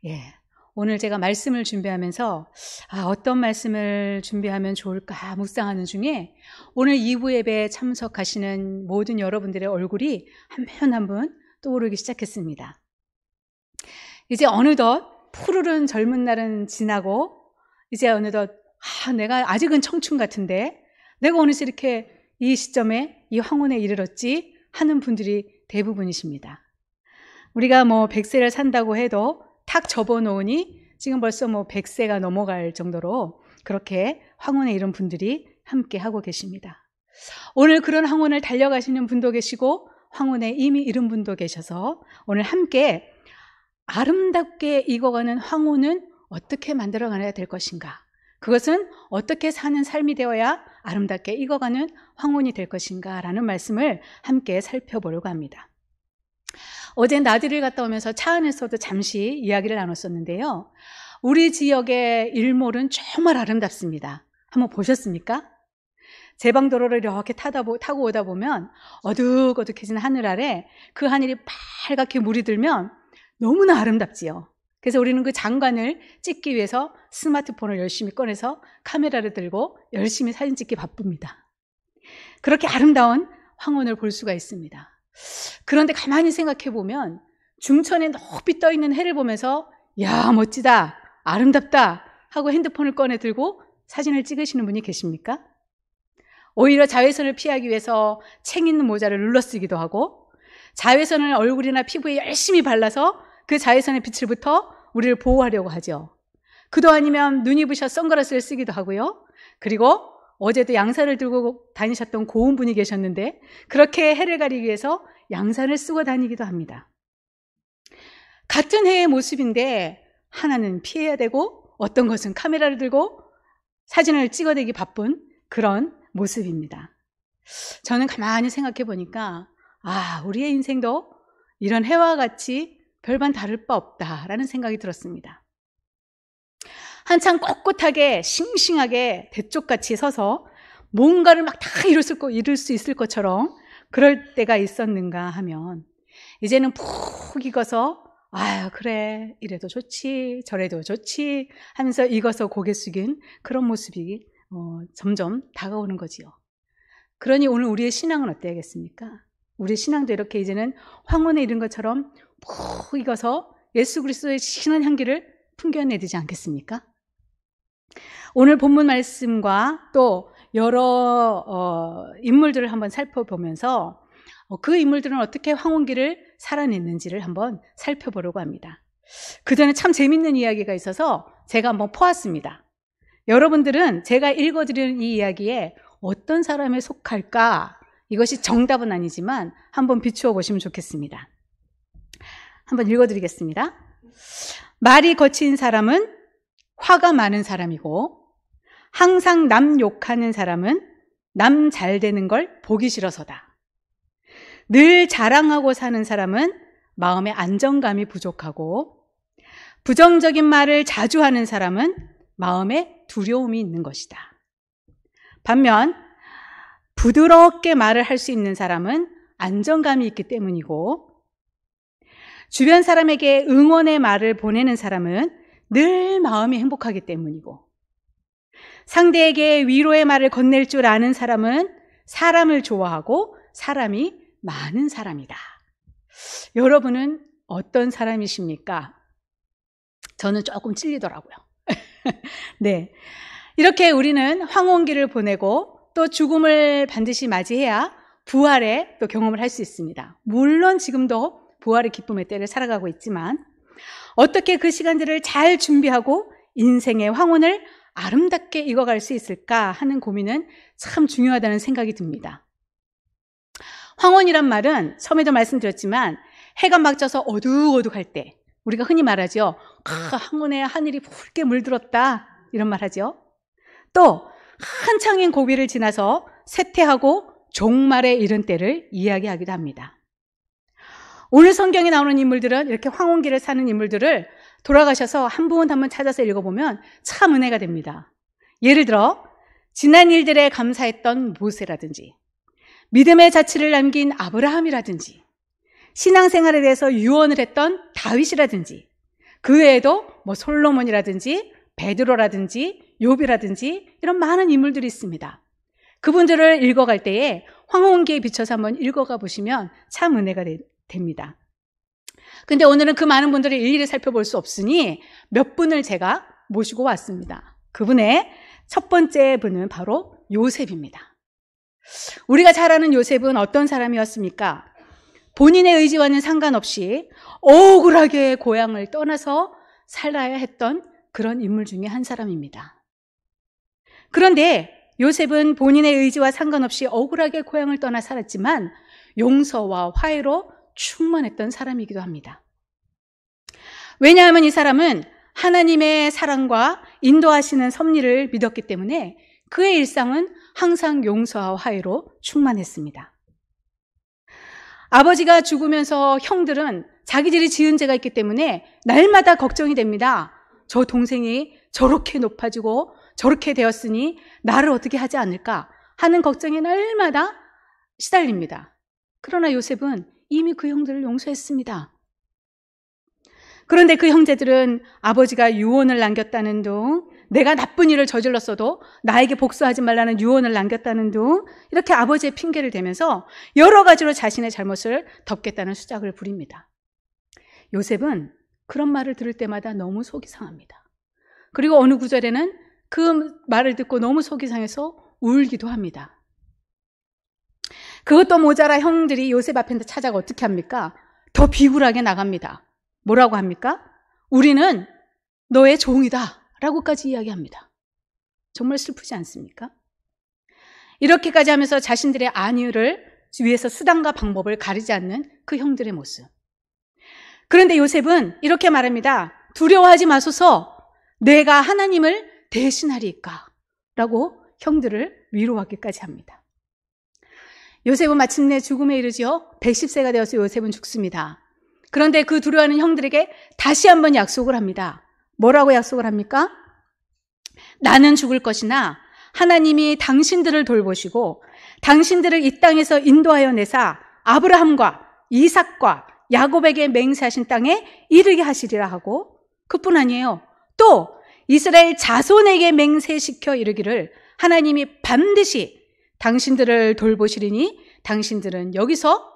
예. 오늘 제가 말씀을 준비하면서 어떤 말씀을 준비하면 좋을까 묵상하는 중에 오늘 2부 예배에 참석하시는 모든 여러분들의 얼굴이 한 분 한 분 떠오르기 시작했습니다. 이제 어느덧 푸르른 젊은 날은 지나고 이제 어느덧 내가 아직은 청춘 같은데 내가 어느새 이렇게 이 시점에 이 황혼에 이르렀지 하는 분들이 대부분이십니다. 우리가 100세를 산다고 해도 탁 접어놓으니 지금 벌써 100세가 넘어갈 정도로 그렇게 황혼에 이른 분들이 함께 하고 계십니다. 오늘 그런 황혼을 달려가시는 분도 계시고 황혼에 이미 이른 분도 계셔서 오늘 함께 아름답게 익어가는 황혼은 어떻게 만들어가야 될 것인가, 그것은 어떻게 사는 삶이 되어야 아름답게 익어가는 황혼이 될 것인가 라는 말씀을 함께 살펴보려고 합니다. 어제 나들이를 갔다 오면서 차 안에서도 잠시 이야기를 나눴었는데요. 우리 지역의 일몰은 정말 아름답습니다. 한번 보셨습니까? 제방도로를 이렇게 타고 오다 보면 어둑어둑해진 하늘 아래 그 하늘이 빨갛게 물이 들면 너무나 아름답지요. 그래서 우리는 그 장관을 찍기 위해서 스마트폰을 열심히 꺼내서 카메라를 들고 열심히 사진 찍기 바쁩니다. 그렇게 아름다운 황혼을 볼 수가 있습니다. 그런데 가만히 생각해 보면 중천에 높이 떠 있는 해를 보면서 야, 멋지다, 아름답다 하고 핸드폰을 꺼내 들고 사진을 찍으시는 분이 계십니까? 오히려 자외선을 피하기 위해서 챙 있는 모자를 눌러쓰기도 하고 자외선을 얼굴이나 피부에 열심히 발라서 그 자외선의 빛을부터 우리를 보호하려고 하죠. 그도 아니면 눈이 부셔 선글라스를 쓰기도 하고요. 그리고 어제도 양산을 들고 다니셨던 고운분이 계셨는데 그렇게 해를 가리기 위해서 양산을 쓰고 다니기도 합니다. 같은 해의 모습인데 하나는 피해야 되고 어떤 것은 카메라를 들고 사진을 찍어내기 바쁜 그런 모습입니다. 저는 가만히 생각해 보니까 우리의 인생도 이런 해와 같이 별반 다를 바 없다라는 생각이 들었습니다. 한창 꼿꼿하게 싱싱하게 대쪽같이 서서 뭔가를 막 다 이룰 수 있을 것처럼 그럴 때가 있었는가 하면 이제는 푹 익어서 그래, 이래도 좋지 저래도 좋지 하면서 익어서 고개 숙인 그런 모습이 점점 다가오는 거지요. 그러니 오늘 우리의 신앙은 어때야겠습니까? 우리의 신앙도 이렇게 이제는 황혼에 이른 것처럼 푹 익어서 예수 그리스도의 진한 향기를 풍겨내야 되지 않겠습니까? 오늘 본문 말씀과 또 여러 인물들을 한번 살펴보면서 그 인물들은 어떻게 황혼기를 살아냈는지를 한번 살펴보려고 합니다. 그 전에 참 재밌는 이야기가 있어서 제가 한번 포왔습니다. 여러분들은 제가 읽어드리는 이 이야기에 어떤 사람에 속할까? 이것이 정답은 아니지만 한번 비추어 보시면 좋겠습니다. 한번 읽어드리겠습니다. 말이 거친 사람은 화가 많은 사람이고 항상 남 욕하는 사람은 남 잘 되는 걸 보기 싫어서다. 늘 자랑하고 사는 사람은 마음의 안정감이 부족하고 부정적인 말을 자주 하는 사람은 마음에 두려움이 있는 것이다. 반면 부드럽게 말을 할 수 있는 사람은 안정감이 있기 때문이고 주변 사람에게 응원의 말을 보내는 사람은 늘 마음이 행복하기 때문이고 상대에게 위로의 말을 건넬 줄 아는 사람은 사람을 좋아하고 사람이 많은 사람이다. 여러분은 어떤 사람이십니까? 저는 조금 찔리더라고요. 네, 이렇게 우리는 황혼기를 보내고 또 죽음을 반드시 맞이해야 부활의 또 경험을 할 수 있습니다. 물론 지금도 부활의 기쁨의 때를 살아가고 있지만 어떻게 그 시간들을 잘 준비하고 인생의 황혼을 아름답게 익어갈 수 있을까 하는 고민은 참 중요하다는 생각이 듭니다. 황혼이란 말은 처음에도 말씀드렸지만 해가 막 져서 어둑어둑할 때 우리가 흔히 말하죠. 황혼에 하늘이 붉게 물들었다 이런 말 하죠. 또 한창인 고비를 지나서 쇠퇴하고 종말에 이른 때를 이야기하기도 합니다. 오늘 성경에 나오는 인물들은 이렇게 황혼기를 사는 인물들을 돌아가셔서 한 분 한 분 찾아서 읽어보면 참 은혜가 됩니다. 예를 들어 지난 일들에 감사했던 모세라든지 믿음의 자취를 남긴 아브라함이라든지 신앙생활에 대해서 유언을 했던 다윗이라든지 그 외에도 뭐 솔로몬이라든지 베드로라든지 욥이라든지 이런 많은 인물들이 있습니다. 그분들을 읽어갈 때에 황혼기에 비춰서 한번 읽어가 보시면 참 은혜가 됩니다. 근데 오늘은 그 많은 분들을 일일이 살펴볼 수 없으니 몇 분을 제가 모시고 왔습니다. 그분의 첫 번째 분은 바로 요셉입니다. 우리가 잘 아는 요셉은 어떤 사람이었습니까? 본인의 의지와는 상관없이 억울하게 고향을 떠나서 살아야 했던 그런 인물 중에 한 사람입니다. 그런데 요셉은 본인의 의지와 상관없이 억울하게 고향을 떠나 살았지만 용서와 화해로 충만했던 사람이기도 합니다. 왜냐하면 이 사람은 하나님의 사랑과 인도하시는 섭리를 믿었기 때문에 그의 일상은 항상 용서와 화해로 충만했습니다. 아버지가 죽으면서 형들은 자기들이 지은 죄가 있기 때문에 날마다 걱정이 됩니다. 저 동생이 저렇게 높아지고 저렇게 되었으니 나를 어떻게 하지 않을까 하는 걱정에 날마다 시달립니다. 그러나 요셉은 이미 그 형들을 용서했습니다. 그런데 그 형제들은 아버지가 유언을 남겼다는 둥, 내가 나쁜 일을 저질렀어도 나에게 복수하지 말라는 유언을 남겼다는 둥, 이렇게 아버지의 핑계를 대면서 여러 가지로 자신의 잘못을 덮겠다는 수작을 부립니다. 요셉은 그런 말을 들을 때마다 너무 속이 상합니다. 그리고 어느 구절에는 그 말을 듣고 너무 속이 상해서 울기도 합니다. 그것도 모자라 형들이 요셉 앞에 찾아가 어떻게 합니까? 더 비굴하게 나갑니다. 뭐라고 합니까? 우리는 너의 종이다 라고까지 이야기합니다. 정말 슬프지 않습니까? 이렇게까지 하면서 자신들의 안위를 위해서 수단과 방법을 가리지 않는 그 형들의 모습. 그런데 요셉은 이렇게 말합니다. 두려워하지 마소서, 내가 하나님을 대신하리이까 라고 형들을 위로하기까지 합니다. 요셉은 마침내 죽음에 이르지요. 110세가 되어서 요셉은 죽습니다. 그런데 그 두려워하는 형들에게 다시 한번 약속을 합니다. 뭐라고 약속을 합니까? 나는 죽을 것이나 하나님이 당신들을 돌보시고 당신들을 이 땅에서 인도하여 내사 아브라함과 이삭과 야곱에게 맹세하신 땅에 이르게 하시리라 하고, 그뿐 아니에요. 또 이스라엘 자손에게 맹세시켜 이르기를 하나님이 반드시 당신들을 돌보시리니 당신들은 여기서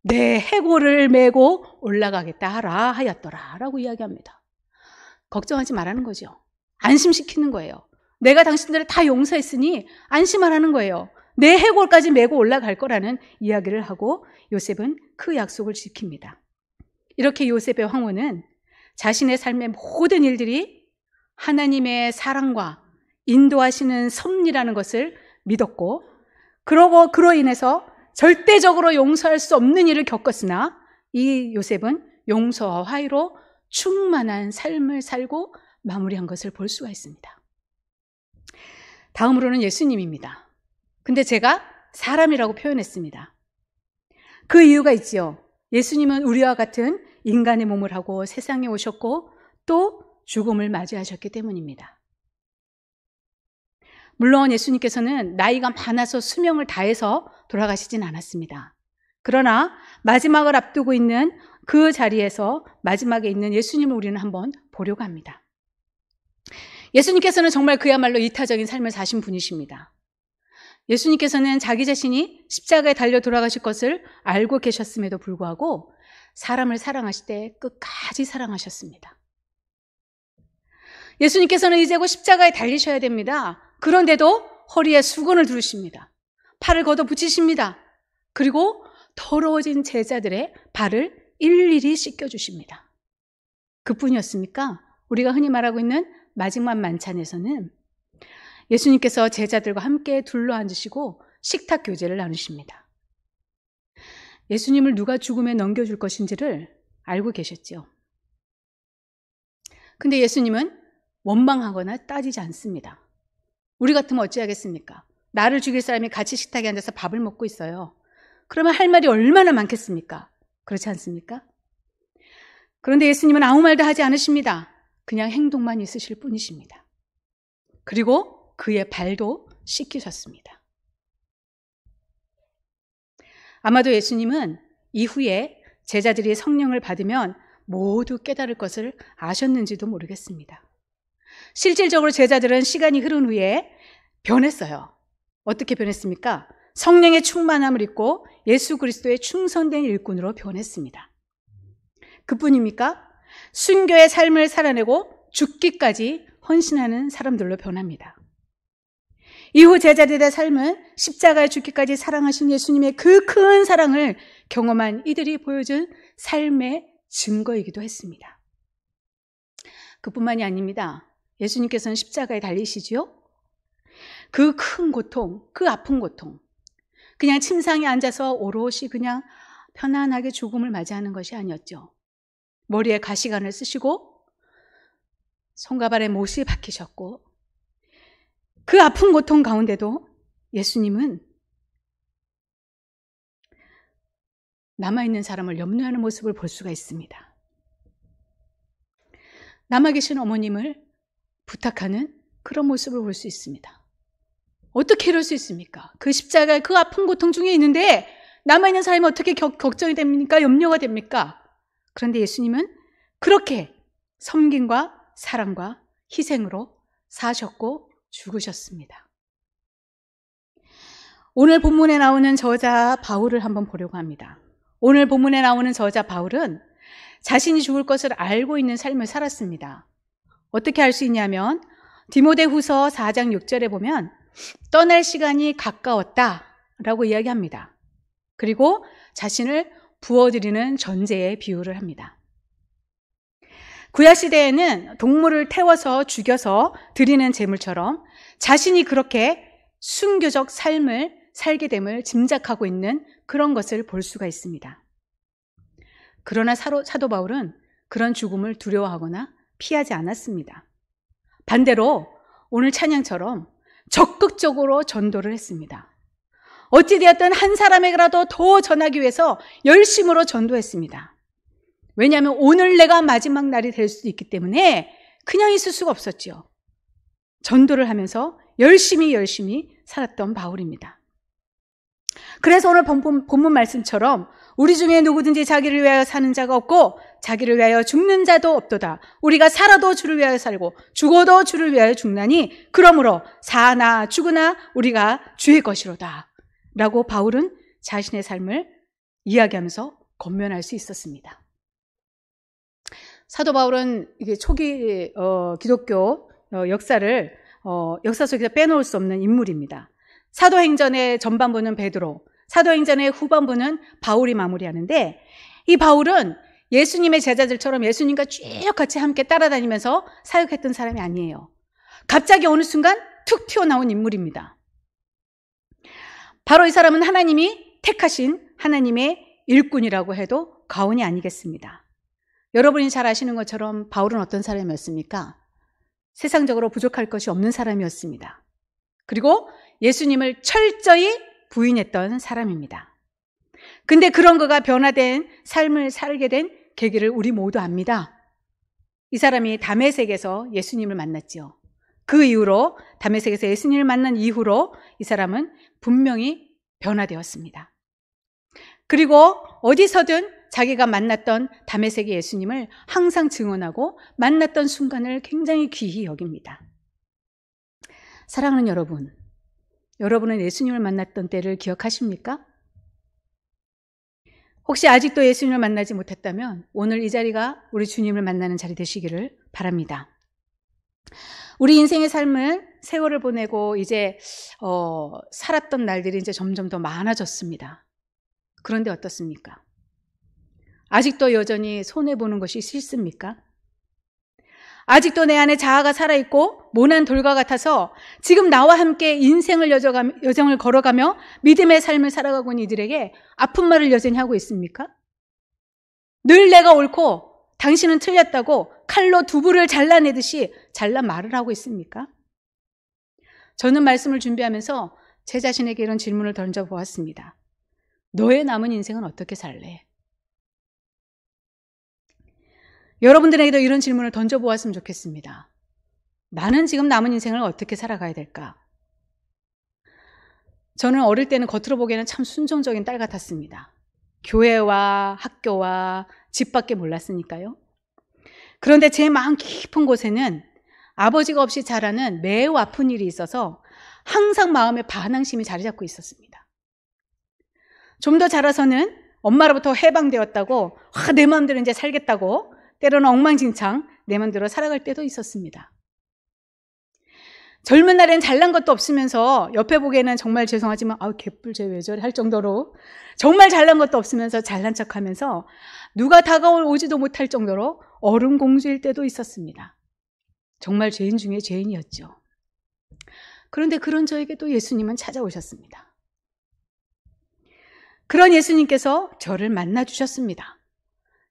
내 해골을 메고 올라가겠다 하라 하였더라 라고 이야기합니다. 걱정하지 말라는 거죠. 안심시키는 거예요. 내가 당신들을 다 용서했으니 안심하라는 거예요. 내 해골까지 메고 올라갈 거라는 이야기를 하고 요셉은 그 약속을 지킵니다. 이렇게 요셉의 황혼은 자신의 삶의 모든 일들이 하나님의 사랑과 인도하시는 섭리라는 것을 믿었고, 그로 인해서 절대적으로 용서할 수 없는 일을 겪었으나 이 요셉은 용서와 화해로 충만한 삶을 살고 마무리한 것을 볼 수가 있습니다. 다음으로는 예수님입니다. 근데 제가 사람이라고 표현했습니다. 그 이유가 있지요. 예수님은 우리와 같은 인간의 몸을 하고 세상에 오셨고 또 죽음을 맞이하셨기 때문입니다. 물론 예수님께서는 나이가 많아서 수명을 다해서 돌아가시진 않았습니다. 그러나 마지막을 앞두고 있는 그 자리에서 마지막에 있는 예수님을 우리는 한번 보려고 합니다. 예수님께서는 정말 그야말로 이타적인 삶을 사신 분이십니다. 예수님께서는 자기 자신이 십자가에 달려 돌아가실 것을 알고 계셨음에도 불구하고 사람을 사랑하실 때 끝까지 사랑하셨습니다. 예수님께서는 이제 곧 십자가에 달리셔야 됩니다. 그런데도 허리에 수건을 두르십니다. 팔을 걷어 붙이십니다. 그리고 더러워진 제자들의 발을 일일이 씻겨주십니다. 그뿐이었습니까? 우리가 흔히 말하고 있는 마지막 만찬에서는 예수님께서 제자들과 함께 둘러앉으시고 식탁 교제를 나누십니다. 예수님을 누가 죽음에 넘겨줄 것인지를 알고 계셨죠. 근데 예수님은 원망하거나 따지지 않습니다. 우리 같으면 어찌하겠습니까? 나를 죽일 사람이 같이 식탁에 앉아서 밥을 먹고 있어요. 그러면 할 말이 얼마나 많겠습니까? 그렇지 않습니까? 그런데 예수님은 아무 말도 하지 않으십니다. 그냥 행동만 있으실 뿐이십니다. 그리고 그의 발도 씻기셨습니다. 아마도 예수님은 이후에 제자들이 성령을 받으면 모두 깨달을 것을 아셨는지도 모르겠습니다. 실질적으로 제자들은 시간이 흐른 후에 변했어요. 어떻게 변했습니까? 성령의 충만함을 입고 예수 그리스도의 충성된 일꾼으로 변했습니다. 그뿐입니까? 순교의 삶을 살아내고 죽기까지 헌신하는 사람들로 변합니다. 이후 제자들의 삶은 십자가에 죽기까지 사랑하신 예수님의 그 큰 사랑을 경험한 이들이 보여준 삶의 증거이기도 했습니다. 그뿐만이 아닙니다. 예수님께서는 십자가에 달리시지요? 그 큰 고통, 그 아픈 고통, 그냥 침상에 앉아서 오롯이 그냥 편안하게 죽음을 맞이하는 것이 아니었죠. 머리에 가시관을 쓰시고 손과 발에 못이 박히셨고, 그 아픈 고통 가운데도 예수님은 남아있는 사람을 염려하는 모습을 볼 수가 있습니다. 남아 계신 어머님을 부탁하는 그런 모습을 볼 수 있습니다. 어떻게 이럴 수 있습니까? 그 십자가의 그 아픈 고통 중에 있는데 남아있는 사람이 어떻게 걱정이 됩니까? 염려가 됩니까? 그런데 예수님은 그렇게 섬김과 사랑과 희생으로 사셨고 죽으셨습니다. 오늘 본문에 나오는 저자 바울을 한번 보려고 합니다. 오늘 본문에 나오는 저자 바울은 자신이 죽을 것을 알고 있는 삶을 살았습니다. 어떻게 알 수 있냐면 디모데후서 4장 6절에 보면 떠날 시간이 가까웠다라고 이야기합니다. 그리고 자신을 부어드리는 전제에 비유를 합니다. 구약시대에는 동물을 태워서 죽여서 드리는 제물처럼 자신이 그렇게 순교적 삶을 살게 됨을 짐작하고 있는 그런 것을 볼 수가 있습니다. 그러나 사도 바울은 그런 죽음을 두려워하거나 피하지 않았습니다. 반대로 오늘 찬양처럼 적극적으로 전도를 했습니다. 어찌되었든 한 사람에게라도 더 전하기 위해서 열심으로 전도했습니다. 왜냐하면 오늘 내가 마지막 날이 될 수도 있기 때문에 그냥 있을 수가 없었죠. 전도를 하면서 열심히 살았던 바울입니다. 그래서 오늘 본문 말씀처럼 우리 중에 누구든지 자기를 위하여 사는 자가 없고 자기를 위하여 죽는 자도 없도다. 우리가 살아도 주를 위하여 살고 죽어도 주를 위하여 죽나니 그러므로 사나 죽으나 우리가 주의 것이로다. 라고 바울은 자신의 삶을 이야기하면서 권면할 수 있었습니다. 사도 바울은 이게 초기 기독교 역사를 역사 속에서 빼놓을 수 없는 인물입니다. 사도행전의 전반부는 베드로, 사도행전의 후반부는 바울이 마무리하는데, 이 바울은 예수님의 제자들처럼 예수님과 쭉 같이 함께 따라다니면서 사역했던 사람이 아니에요. 갑자기 어느 순간 툭 튀어나온 인물입니다. 바로 이 사람은 하나님이 택하신 하나님의 일꾼이라고 해도 과언이 아니겠습니다. 여러분이 잘 아시는 것처럼 바울은 어떤 사람이었습니까? 세상적으로 부족할 것이 없는 사람이었습니다. 그리고 예수님을 철저히 부인했던 사람입니다. 근데 그런 그가 변화된 삶을 살게 된 계기를 우리 모두 압니다. 이 사람이 다메섹에서 예수님을 만났죠. 그 이후로 다메섹에서 예수님을 만난 이후로 이 사람은 분명히 변화되었습니다. 그리고 어디서든 자기가 만났던 다메섹의 예수님을 항상 증언하고 만났던 순간을 굉장히 귀히 여깁니다. 사랑하는 여러분, 여러분은 예수님을 만났던 때를 기억하십니까? 혹시 아직도 예수님을 만나지 못했다면 오늘 이 자리가 우리 주님을 만나는 자리 되시기를 바랍니다. 우리 인생의 삶은 세월을 보내고 이제 살았던 날들이 이제 점점 더 많아졌습니다. 그런데 어떻습니까? 아직도 여전히 손해보는 것이 싫습니까? 아직도 내 안에 자아가 살아있고 모난 돌과 같아서 지금 나와 함께 인생을 여정을 걸어가며 믿음의 삶을 살아가고 있는 이들에게 아픈 말을 여전히 하고 있습니까? 늘 내가 옳고 당신은 틀렸다고 칼로 두부를 잘라내듯이 잘라 말을 하고 있습니까? 저는 말씀을 준비하면서 제 자신에게 이런 질문을 던져보았습니다. 너의 남은 인생은 어떻게 살래? 여러분들에게도 이런 질문을 던져보았으면 좋겠습니다. 나는 지금 남은 인생을 어떻게 살아가야 될까? 저는 어릴 때는 겉으로 보기에는 참 순종적인 딸 같았습니다. 교회와 학교와 집밖에 몰랐으니까요. 그런데 제 마음 깊은 곳에는 아버지가 없이 자라는 매우 아픈 일이 있어서 항상 마음에 반항심이 자리 잡고 있었습니다. 좀 더 자라서는 엄마로부터 해방되었다고 내 마음대로 이제 살겠다고 때로는 엉망진창 내 마음대로 살아갈 때도 있었습니다. 젊은 날엔 잘난 것도 없으면서 옆에 보기에는 정말 죄송하지만 개뿔 쟤 왜 저래 할 정도로 정말 잘난 것도 없으면서 잘난 척하면서 누가 다가오지도 못할 정도로 어른공주일 때도 있었습니다. 정말 죄인 중에 죄인이었죠. 그런데 그런 저에게도 예수님은 찾아오셨습니다. 그런 예수님께서 저를 만나주셨습니다.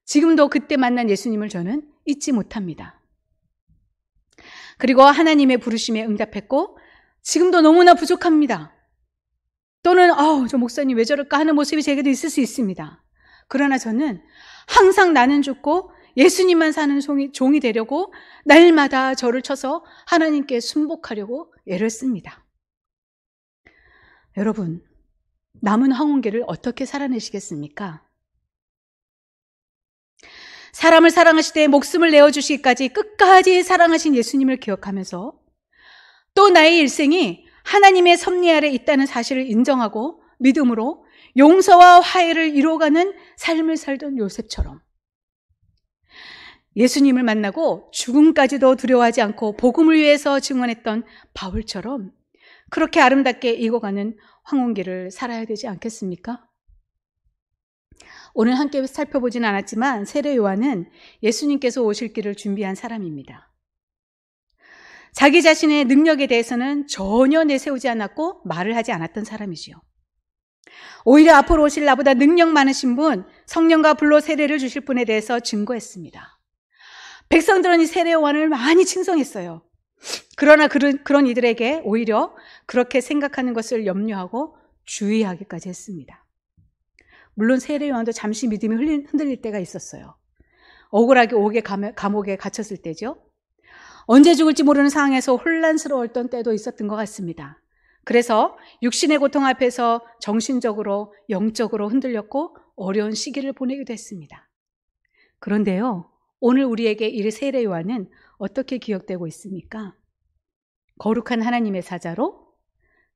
지금도 그때 만난 예수님을 저는 잊지 못합니다. 그리고 하나님의 부르심에 응답했고 지금도 너무나 부족합니다. 또는 저 목사님 왜 저럴까 하는 모습이 제게도 있을 수 있습니다. 그러나 저는 항상 나는 죽고 예수님만 사는 종이 되려고 날마다 저를 쳐서 하나님께 순복하려고 애를 씁니다. 여러분, 남은 황혼기를 어떻게 살아내시겠습니까? 사람을 사랑하시되 목숨을 내어주시기까지 끝까지 사랑하신 예수님을 기억하면서 또 나의 일생이 하나님의 섭리 아래 있다는 사실을 인정하고 믿음으로 용서와 화해를 이루어가는 삶을 살던 요셉처럼 예수님을 만나고 죽음까지도 두려워하지 않고 복음을 위해서 증언했던 바울처럼 그렇게 아름답게 익어가는 황혼기를 살아야 되지 않겠습니까? 오늘 함께 살펴보지는 않았지만 세례 요한은 예수님께서 오실 길을 준비한 사람입니다. 자기 자신의 능력에 대해서는 전혀 내세우지 않았고 말을 하지 않았던 사람이지요. 오히려 앞으로 오실 나보다 능력 많으신 분, 성령과 불로 세례를 주실 분에 대해서 증거했습니다. 백성들은 이 세례 요한을 많이 칭송했어요. 그러나 그런 이들에게 오히려 그렇게 생각하는 것을 염려하고 주의하기까지 했습니다. 물론 세례 요한도 잠시 믿음이 흔들릴 때가 있었어요. 억울하게 감옥에 갇혔을 때죠. 언제 죽을지 모르는 상황에서 혼란스러웠던 때도 있었던 것 같습니다. 그래서 육신의 고통 앞에서 정신적으로, 영적으로 흔들렸고 어려운 시기를 보내기도 했습니다. 그런데요, 오늘 우리에게 이 세례 요한은 어떻게 기억되고 있습니까? 거룩한 하나님의 사자로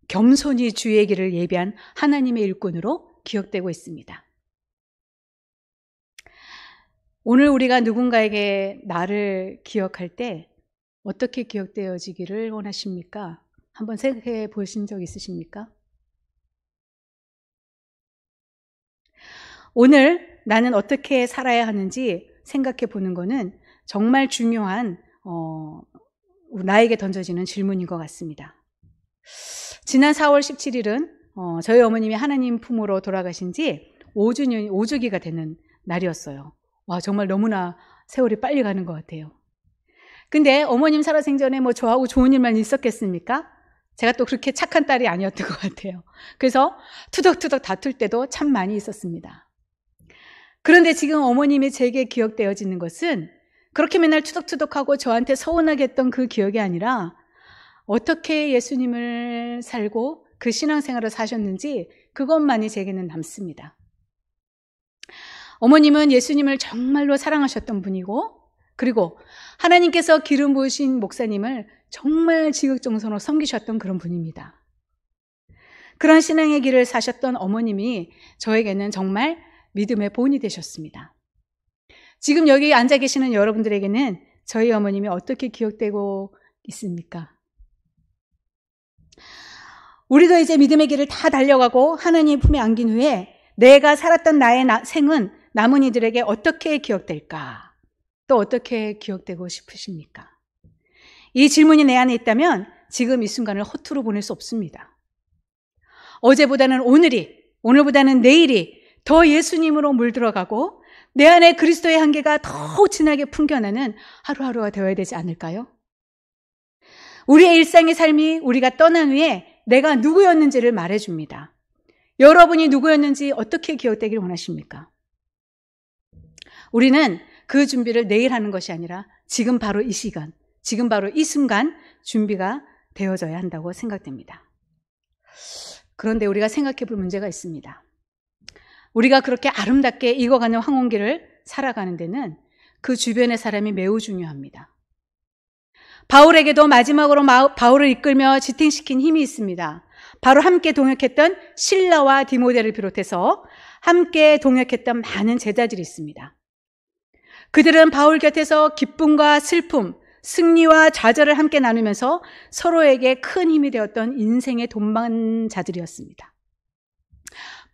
겸손히 주의 길을 예비한 하나님의 일꾼으로 기억되고 있습니다. 오늘 우리가 누군가에게 나를 기억할 때 어떻게 기억되어지기를 원하십니까? 한번 생각해 보신 적 있으십니까? 오늘 나는 어떻게 살아야 하는지 생각해 보는 것은 정말 중요한 나에게 던져지는 질문인 것 같습니다. 지난 4월 17일은 저희 어머님이 하나님 품으로 돌아가신 지 5주기가 되는 날이었어요. 와, 정말 너무나 세월이 빨리 가는 것 같아요. 근데 어머님 살아생전에 저하고 좋은 일만 있었겠습니까? 제가 또 그렇게 착한 딸이 아니었던 것 같아요. 그래서 투덕투덕 다툴 때도 참 많이 있었습니다. 그런데 지금 어머님이 제게 기억되어지는 것은 그렇게 맨날 투덕투덕하고 저한테 서운하게 했던 그 기억이 아니라 어떻게 예수님을 살고 그 신앙생활을 사셨는지 그것만이 제게는 남습니다. 어머님은 예수님을 정말로 사랑하셨던 분이고 그리고 하나님께서 기름 부으신 목사님을 정말 지극정성으로 섬기셨던 그런 분입니다. 그런 신앙의 길을 사셨던 어머님이 저에게는 정말 믿음의 본이 되셨습니다. 지금 여기 앉아 계시는 여러분들에게는 저희 어머님이 어떻게 기억되고 있습니까? 우리도 이제 믿음의 길을 다 달려가고 하나님 품에 안긴 후에 내가 살았던 나의 생은 남은 이들에게 어떻게 기억될까? 또 어떻게 기억되고 싶으십니까? 이 질문이 내 안에 있다면 지금 이 순간을 허투루 보낼 수 없습니다. 어제보다는 오늘보다는 내일이 더 예수님으로 물들어가고 내 안에 그리스도의 한계가 더욱 진하게 풍겨나는 하루하루가 되어야 되지 않을까요? 우리의 일상의 삶이 우리가 떠난 후에 내가 누구였는지를 말해줍니다. 여러분이 누구였는지 어떻게 기억되길 원하십니까? 우리는 그 준비를 내일 하는 것이 아니라 지금 바로 이 시간, 지금 바로 이 순간 준비가 되어져야 한다고 생각됩니다. 그런데 우리가 생각해 볼 문제가 있습니다. 우리가 그렇게 아름답게 익어가는 황혼기를 살아가는 데는 그 주변의 사람이 매우 중요합니다. 바울에게도 마지막으로 바울을 이끌며 지탱시킨 힘이 있습니다. 바로 함께 동역했던 실라와 디모데를 비롯해서 함께 동역했던 많은 제자들이 있습니다. 그들은 바울 곁에서 기쁨과 슬픔, 승리와 좌절을 함께 나누면서 서로에게 큰 힘이 되었던 인생의 동반자들이었습니다.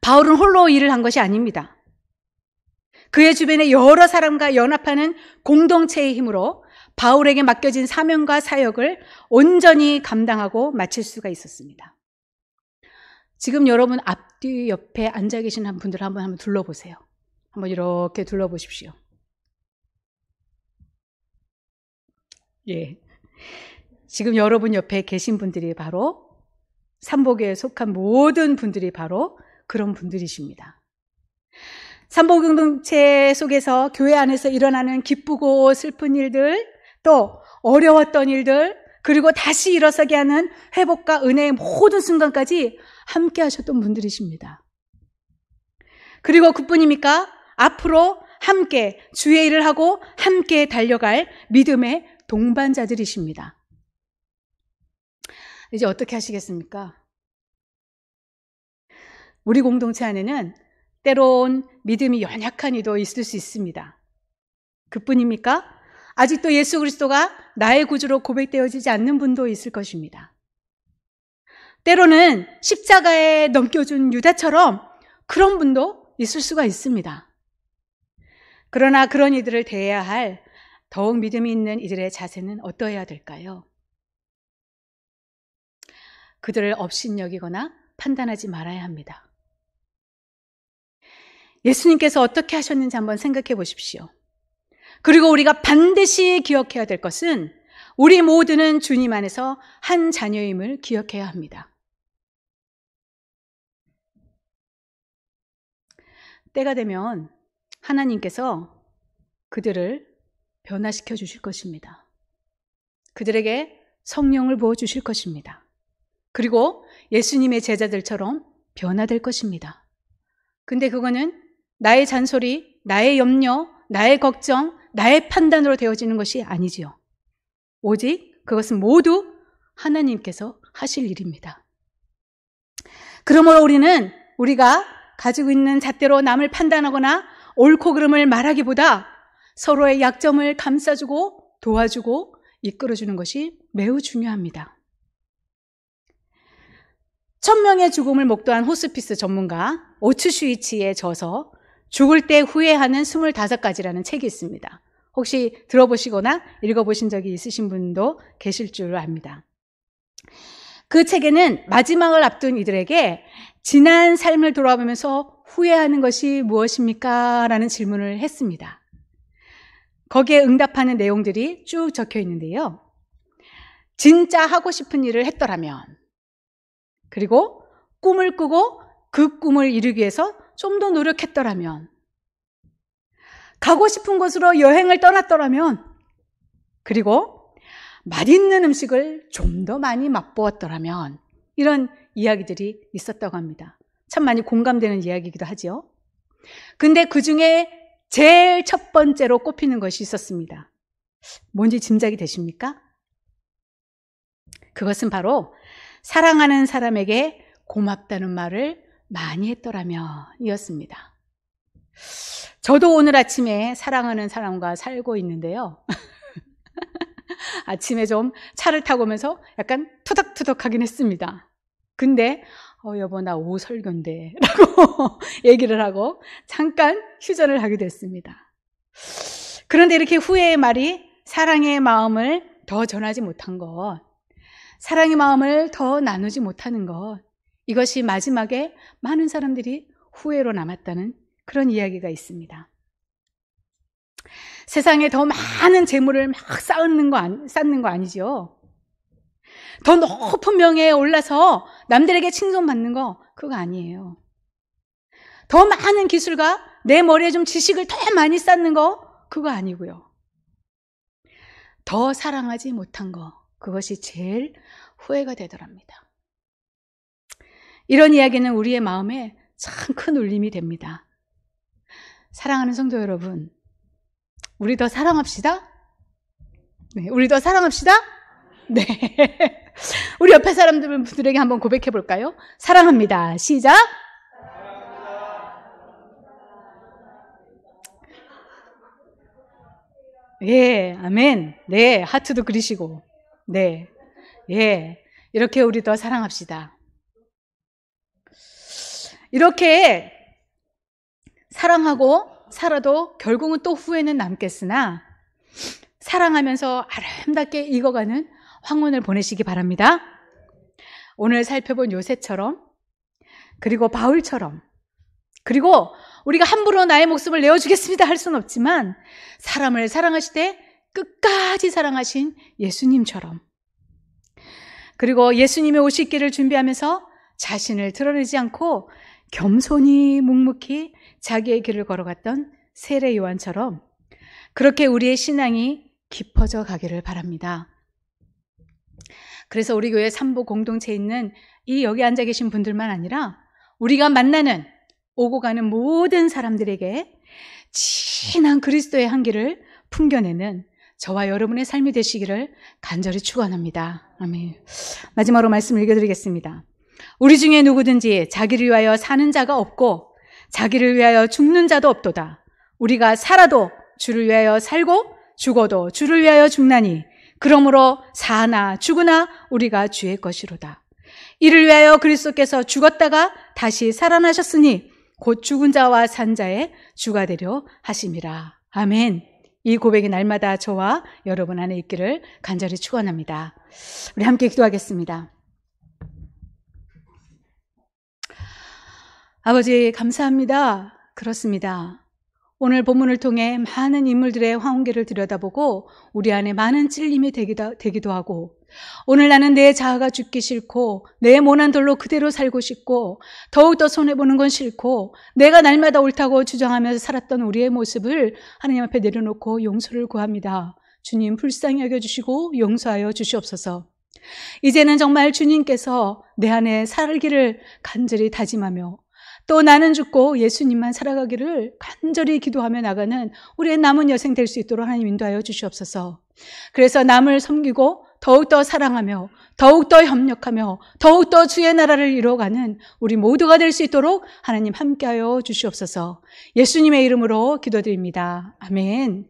바울은 홀로 일을 한 것이 아닙니다. 그의 주변에 여러 사람과 연합하는 공동체의 힘으로 바울에게 맡겨진 사명과 사역을 온전히 감당하고 마칠 수가 있었습니다. 지금 여러분 앞뒤 옆에 앉아 계신 분들 한번 둘러보세요. 한번 이렇게 둘러보십시오. 예. 지금 여러분 옆에 계신 분들이 바로 삼복교회에 속한 모든 분들이 바로 그런 분들이십니다. 삼복공동체 속에서 교회 안에서 일어나는 기쁘고 슬픈 일들, 또 어려웠던 일들, 그리고 다시 일어서게 하는 회복과 은혜의 모든 순간까지 함께 하셨던 분들이십니다. 그리고 그뿐입니까? 앞으로 함께 주의 일을 하고 함께 달려갈 믿음의 동반자들이십니다. 이제 어떻게 하시겠습니까? 우리 공동체 안에는 때론 믿음이 연약한 이도 있을 수 있습니다. 그뿐입니까? 아직도 예수 그리스도가 나의 구주로 고백되어지지 않는 분도 있을 것입니다. 때로는 십자가에 넘겨준 유다처럼 그런 분도 있을 수가 있습니다. 그러나 그런 이들을 대해야 할 더욱 믿음이 있는 이들의 자세는 어떠해야 될까요? 그들을 업신여기거나 판단하지 말아야 합니다. 예수님께서 어떻게 하셨는지 한번 생각해 보십시오. 그리고 우리가 반드시 기억해야 될 것은 우리 모두는 주님 안에서 한 자녀임을 기억해야 합니다. 때가 되면 하나님께서 그들을 변화시켜 주실 것입니다. 그들에게 성령을 부어 주실 것입니다. 그리고 예수님의 제자들처럼 변화될 것입니다. 근데 그거는 나의 잔소리, 나의 염려, 나의 걱정, 나의 판단으로 되어지는 것이 아니지요. 오직 그것은 모두 하나님께서 하실 일입니다. 그러므로 우리가 가지고 있는 잣대로 남을 판단하거나 옳고 그름을 말하기보다 서로의 약점을 감싸주고 도와주고 이끌어주는 것이 매우 중요합니다. 1000명의 죽음을 목도한 호스피스 전문가 오츠슈이치의 저서 죽을 때 후회하는 25가지라는 책이 있습니다. 혹시 들어보시거나 읽어보신 적이 있으신 분도 계실 줄 압니다. 그 책에는 마지막을 앞둔 이들에게 지난 삶을 돌아보면서 후회하는 것이 무엇입니까? 라는 질문을 했습니다. 거기에 응답하는 내용들이 쭉 적혀 있는데요. 진짜 하고 싶은 일을 했더라면, 그리고 꿈을 꾸고 그 꿈을 이루기 위해서 좀 더 노력했더라면, 가고 싶은 곳으로 여행을 떠났더라면, 그리고 맛있는 음식을 좀 더 많이 맛보았더라면, 이런 이야기들이 있었다고 합니다. 참 많이 공감되는 이야기이기도 하죠. 근데 그 중에 제일 첫 번째로 꼽히는 것이 있었습니다. 뭔지 짐작이 되십니까? 그것은 바로 사랑하는 사람에게 고맙다는 말을 많이 했더라면 이었습니다. 저도 오늘 아침에 사랑하는 사람과 살고 있는데요. 아침에 좀 차를 타고 오면서 약간 투덕투덕 하긴 했습니다. 근데 여보 나 오후 설교인데 라고 얘기를 하고 잠깐 휴전을 하게 됐습니다. 그런데 이렇게 후회의 말이 사랑의 마음을 더 전하지 못한 것, 사랑의 마음을 더 나누지 못하는 것, 이것이 마지막에 많은 사람들이 후회로 남았다는 그런 이야기가 있습니다. 세상에 더 많은 재물을 막 쌓는 거 아니죠. 더 높은 명예에 올라서 남들에게 칭송받는 거 그거 아니에요. 더 많은 기술과 내 머리에 좀 지식을 더 많이 쌓는 거 그거 아니고요. 더 사랑하지 못한 거 그것이 제일 후회가 되더랍니다. 이런 이야기는 우리의 마음에 참 큰 울림이 됩니다. 사랑하는 성도 여러분, 우리 더 사랑합시다. 네, 우리 더 사랑합시다. 네. 우리 옆에 사람들에게 한번 고백해 볼까요? 사랑합니다. 시작. 예, 아멘. 네, 하트도 그리시고. 네. 예. 이렇게 우리 더 사랑합시다. 이렇게 사랑하고 살아도 결국은 또 후회는 남겠으나 사랑하면서 아름답게 익어가는 황혼을 보내시기 바랍니다. 오늘 살펴본 요셉처럼, 그리고 바울처럼, 그리고 우리가 함부로 나의 목숨을 내어주겠습니다 할 수는 없지만 사람을 사랑하시되 끝까지 사랑하신 예수님처럼, 그리고 예수님의 오실 길을 준비하면서 자신을 드러내지 않고 겸손히 묵묵히 자기의 길을 걸어갔던 세례 요한처럼 그렇게 우리의 신앙이 깊어져 가기를 바랍니다. 그래서 우리 교회 삼보 공동체에 있는 이 여기 앉아 계신 분들만 아니라 우리가 만나는 오고 가는 모든 사람들에게 진한 그리스도의 향기를 풍겨내는 저와 여러분의 삶이 되시기를 간절히 축원합니다. 아멘. 마지막으로 말씀을 읽어드리겠습니다. 우리 중에 누구든지 자기를 위하여 사는 자가 없고 자기를 위하여 죽는 자도 없도다. 우리가 살아도 주를 위하여 살고 죽어도 주를 위하여 죽나니 그러므로 사나 죽으나 우리가 주의 것이로다. 이를 위하여 그리스도께서 죽었다가 다시 살아나셨으니 곧 죽은 자와 산 자의 주가 되려 하심이라. 아멘. 이 고백이 날마다 저와 여러분 안에 있기를 간절히 축원합니다. 우리 함께 기도하겠습니다. 아버지 감사합니다. 그렇습니다. 오늘 본문을 통해 많은 인물들의 황혼기를 들여다보고 우리 안에 많은 찔림이 되기도 하고 오늘 나는 내 자아가 죽기 싫고 내 모난 돌로 그대로 살고 싶고 더욱더 손해보는 건 싫고 내가 날마다 옳다고 주장하면서 살았던 우리의 모습을 하나님 앞에 내려놓고 용서를 구합니다. 주님 불쌍히 여겨주시고 용서하여 주시옵소서. 이제는 정말 주님께서 내 안에 살기를 간절히 다짐하며 또 나는 죽고 예수님만 살아가기를 간절히 기도하며 나가는 우리의 남은 여생 될 수 있도록 하나님 인도하여 주시옵소서. 그래서 남을 섬기고 더욱더 사랑하며 더욱더 협력하며 더욱더 주의 나라를 이루어가는 우리 모두가 될 수 있도록 하나님 함께하여 주시옵소서. 예수님의 이름으로 기도드립니다. 아멘.